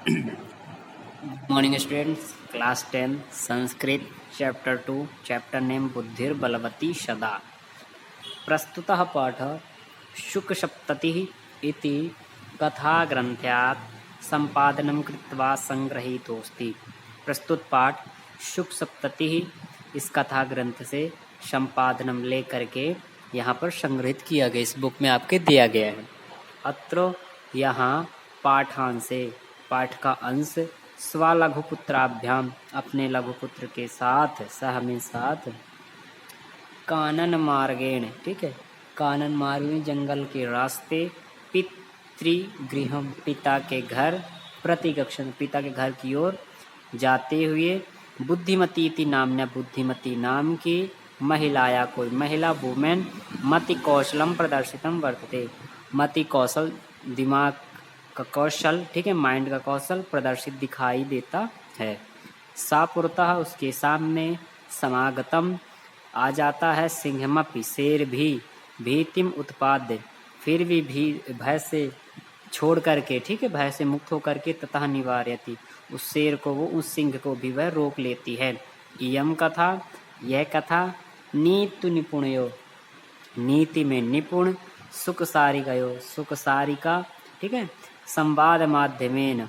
Morning students, class 10 Sanskrit chapter 2 chapter name Buddhirbalavati Sada. प्रस्तुतः पाठः शुकसप्ततिः इति कथाग्रन्थात् सम्पादनं कृत्वा संगृहीतोऽस्ति। प्रस्तुत पाठ शुकसप्ततिः इस कथा ग्रंथ से संपादनम लेकर के यहाँ पर संग्रहित किया गया, इस बुक में आपके दिया गया है। अत्र यहाँ पाठांशे पाठ का अंश स्वलघुपुत्राभ्याम अपने लघुपुत्र के साथ साथ कानन मार्गेण, ठीक है, कानन मार्ग में जंगल के रास्ते पितृगृहम पिता के घर प्रतिगक्षण पिता के घर की ओर जाते हुए बुद्धिमती इति नाम्ना बुद्धिमती नाम की महिलाया कोई महिला वुमेन मति कौशलम प्रदर्शितम वर्तते। मति कौशल दिमाग का कौशल, ठीक है, माइंड का कौशल प्रदर्शित दिखाई देता है। सापुरतः उसके सामने समागतम आ जाता है सिंहमपि शेर भी भीतिम उत्पाद्य फिर भी भय से छोड़ करके, ठीक है, भय से मुक्त होकर के तथा निवार्यति उस शेर को वो उस सिंह को भी वह रोक लेती है। इयम कथा यह कथा नीतु निपुणयो नीति में निपुण सुखसारी गयो सुखसारी का, ठीक है, संवाद माध्यमेन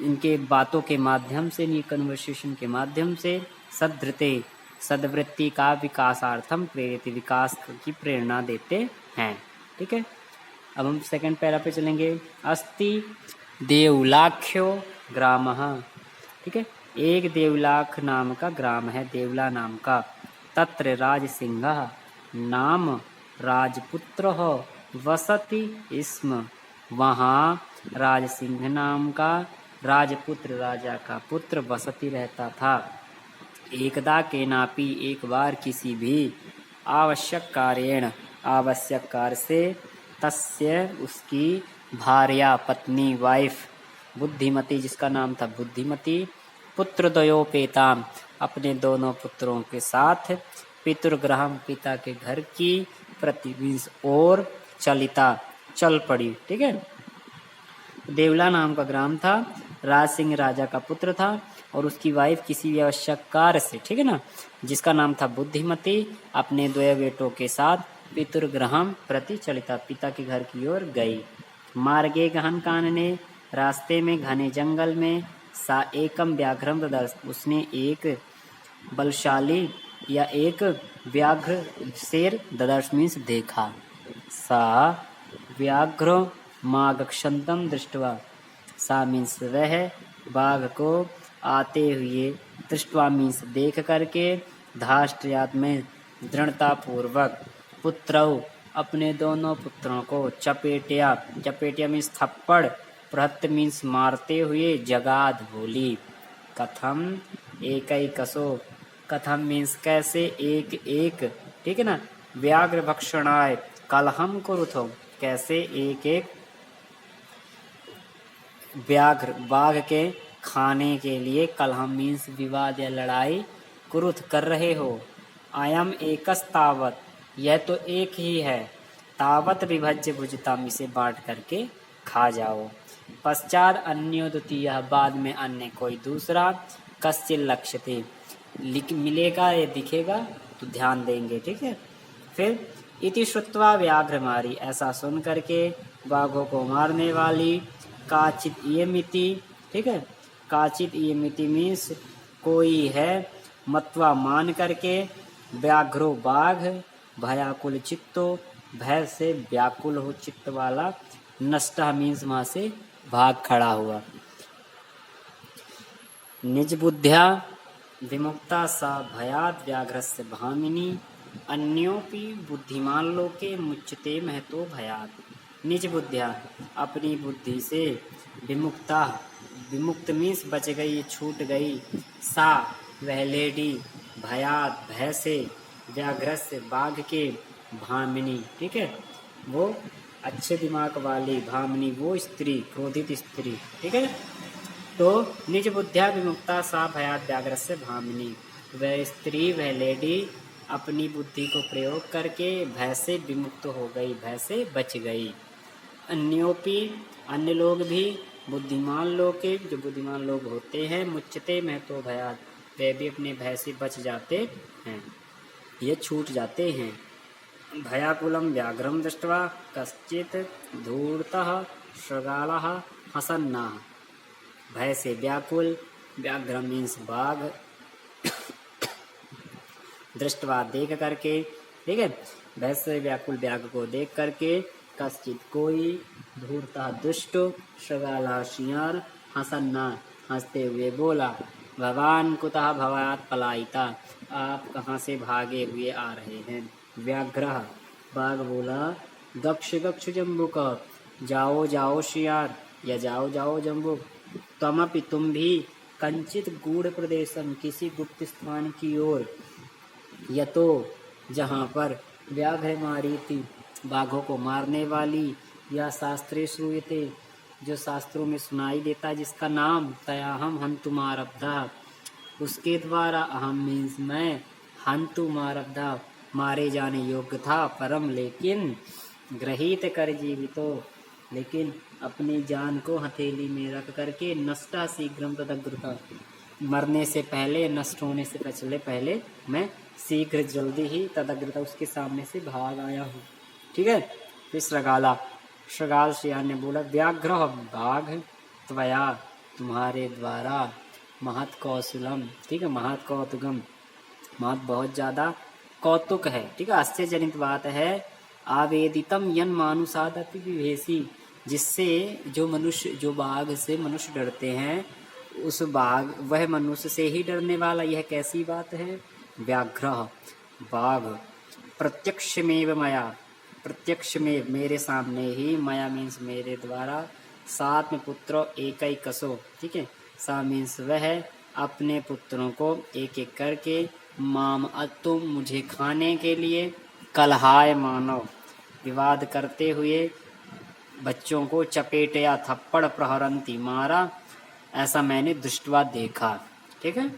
इनके बातों के माध्यम से कन्वर्सेशन के माध्यम से सदृते सदवृत्ति का विकासार्थम प्रेरित विकास की प्रेरणा देते हैं। ठीक है, अब हम सेकंड पैरा पे चलेंगे। अस्ति देवलाख्यो ग्रामः, ठीक है, एक देवलाख नाम का ग्राम है, देवला नाम का। तत्र राजसिंहः नाम राजपुत्र वसति स्म, वहाँ राजसिंह नाम का राजपुत्र राजा का पुत्र वसति रहता था। एकदा केनापि एक बार किसी भी आवश्यक कार्येण आवश्यक कार्य से तस्य उसकी भार्या पत्नी वाइफ बुद्धिमती जिसका नाम था बुद्धिमती पुत्रद्वयोपेताम अपने दोनों पुत्रों के साथ पितृगृहम पिता के घर की प्रतिविंश और चलिता चल पड़ी। ठीक है, देवला नाम का ग्राम था, राज सिंह राजा का पुत्र था और उसकी वाइफ किसी भी आवश्यक कार्य से, ठीक है ना, जिसका नाम था बुद्धिमती, अपने दो बेटों के साथ पितृगृहम प्रति चलिता पिता के घर की ओर गई। मार्गे गहन कानने रास्ते में घने जंगल में सा एकम व्याघ्रम ददर्श उसने एक बलशाली या एक व्याघ्र शेर ददर्श मीन्स देखा। सा व्याघ्र मागक्षंतम दृष्टवा सा मीन्स वह बाघ को आते हुए दृष्टवा मीन्स देख करके धाष्ट्रयात में दृढ़ता पूर्वक पुत्रौ अपने दोनों पुत्रों को चपेटिया चपेटिया मीन्स थप्पड़ प्रहत मीन्स मारते हुए जगाद बोली। कथम एकैकसो कथम मीन्स कैसे एक एक, ठीक है ना, व्याघ्र भक्षणाय कलहम कुरुथो कैसे एक एक व्याघ्र बाघ के खाने के लिए कलहम मीन्स विवाद या लड़ाई कुरुथ कर रहे हो। आयम एकस तावत यह तो एक ही है, तावत विभज्य भुजताम इसे बांट करके खा जाओ। पश्चात अन्यो द्वितीय बाद में अन्य कोई दूसरा कस्य लक्ष्यते मिलेगा या दिखेगा तो ध्यान देंगे। ठीक है, फिर इति श्रुत्वा व्याघ्र मारी ऐसा सुन करके बाघों को मारने वाली काचित इयमिति, ठीक है, काचित इयमिति मीन्स कोई है मत्वा मान करके व्याघ्रो बाघ भयाकुल चित्तो भय से व्याकुल हो चित्त वाला नष्ट मीन्स वहां से भाग खड़ा हुआ। निज बुद्ध्या विमुक्ता सा भयाद व्याघ्रस्य भामिनी अन्योपि बुद्धिमान लोके मुच्यते महतो भयाद। निज बुद्धिया अपनी बुद्धि से विमुक्ता विमुक्त मीन्स बच गई छूट गई सा वह लेडी भयाद भय से व्याघ्रस्य बाघ के भामिनी, ठीक है, वो अच्छे दिमाग वाली भामिनी वो स्त्री क्रोधित स्त्री। ठीक है, तो निज बुद्धिया विमुक्ता सा भयाद व्याघ्रस्य भामिनी वह स्त्री वह लेडी अपनी बुद्धि को प्रयोग करके भय से विमुक्त हो गई, भय से बच गई। अन्योपि अन्य लोग भी बुद्धिमान लोग के जो बुद्धिमान लोग होते हैं मुच्यते महतो भयात, वे भी अपने भय से बच जाते हैं, ये छूट जाते हैं। भयाकुलं व्याघ्रं दृष्ट्वा कश्चित् धूर्तः शृगालः हसन्नाः। भय से व्याकुल, व्याघ्र मीन्स बाघ, दृष्टवा देख करके, ठीक है, भय से व्याकुल व्याघ्र को देख करके, कश्चित कोई, धूर्तः दुष्ट, शृगालः शियार, हसन्ना हंसते हुए बोला, भवान कुतः भवात् पलायिता, आप कहाँ से भागे हुए आ रहे हैं। व्याघ्र बाघ बोला, गक्ष गक्ष जम्बुक, जाओ जाओ शियार या जाओ जाओ जम्बुक, तमपि तुम भी, कंचित गूढ़ प्रदेशम किसी गुप्त स्थान की ओर, यतो जहाँ पर व्याघ्र मारी थी बाघों को मारने वाली, या शास्त्रे श्रूयते जो शास्त्रों में सुनाई देता है जिसका नाम, तयाहम हंतुमारब्धा उसके द्वारा, अहम मीन्स मैं, हंतुमारब्धा मारे जाने योग्य था, परम लेकिन, ग्रहित कर जीवितो लेकिन अपनी जान को हथेली में रख करके, नष्टा शीघ्रम तदग्रता मरने से पहले, नष्ट होने से पहले मैं शीघ्र जल्दी ही तदग्रता उसके सामने से भाग आया हूँ। ठीक है। फिर श्रगाल शियान ने बोला, व्याघ्र बाघ त्वया तुम्हारे द्वारा, महत कौशलम, ठीक है, महत कौतुकम, महत बहुत ज्यादा कौतुक है, ठीक है, आश्चर्यजनित बात है, आवेदितम यन मानुषादपि विभेसी, जिससे जो मनुष्य, जो बाघ से मनुष्य डरते हैं, उस बाघ वह मनुष्य से ही डरने वाला, यह कैसी बात है। व्याघ्र बाघ, प्रत्यक्षमेव मया, प्रत्यक्ष में मेरे सामने ही, मया मीन्स मेरे द्वारा, साथ में पुत्र एकैकसो, ठीक है, सा मीन्स वह अपने पुत्रों को एक एक करके, माम तुम मुझे खाने के लिए, कलहाय मानव विवाद करते हुए, बच्चों को चपेट या थप्पड़ प्रहरंती मारा, ऐसा मैंने दृष्टवा देखा। ठीक है।